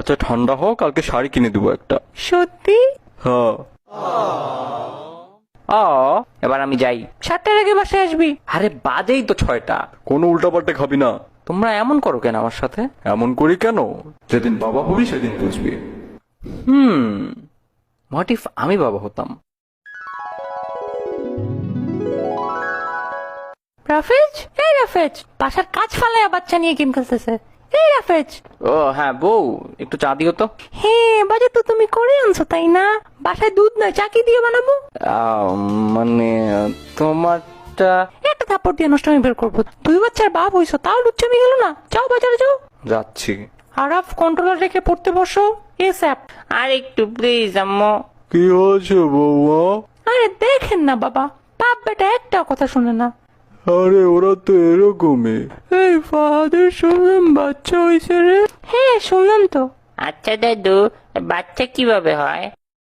আচ্ছা ঠান্ডা হোক, কালকে শাড়ি কিনে দেবো একটা। সত্যি? হ্যাঁ। এবার আমি যাই। 7টার আগে বাসায় আসবি। আরে বাজেই তো 6টা। কোনো উল্টাপাল্টা খাবি না। তোমরা এমন করো কেন আমার সাথে? এমন করি কেন? যেদিন বাবা হবি সেদিন বুঝবি। হোয়াট ইফ আমি বাবা হতাম? রাফেজ, এই রাফেজ, বাসার কাজ ফালায় বাচ্চা নিয়ে গেম খেলতেছে। এই রাফেজ। ও হ্যাঁ বউ, একটু চা দিও তো। হ্যাঁ, বাজে তো তুমি করে আনছো তাই না? বাসায় দুধ নয়, চা কি দিয়ে বানাবো? মানে তোমারটা একটা থাপ্পড় দিয়ে নষ্ট আমি বের করবো। 2 বাচ্চার বাপ হইছো, তাও লুচ্চামি গেল না। যাও বাজারে যাও। যাচ্ছি। আরাফ, কন্ট্রোলার রেখে পড়তে বসো। এসআপ। আর একটু প্লিজ আম্মু। কি হয়েছে বৌমা? আরে দেখেন না বাবা, বাপ বেটা একটা কথা শুনে না। আরে ওরা তো এরকমই। এই ফাহাদের শুনলাম বাচ্চা হয়েছে রে। হ্যাঁ শুনলাম তো। আচ্ছা দাদু, বাচ্চা কিভাবে হয়?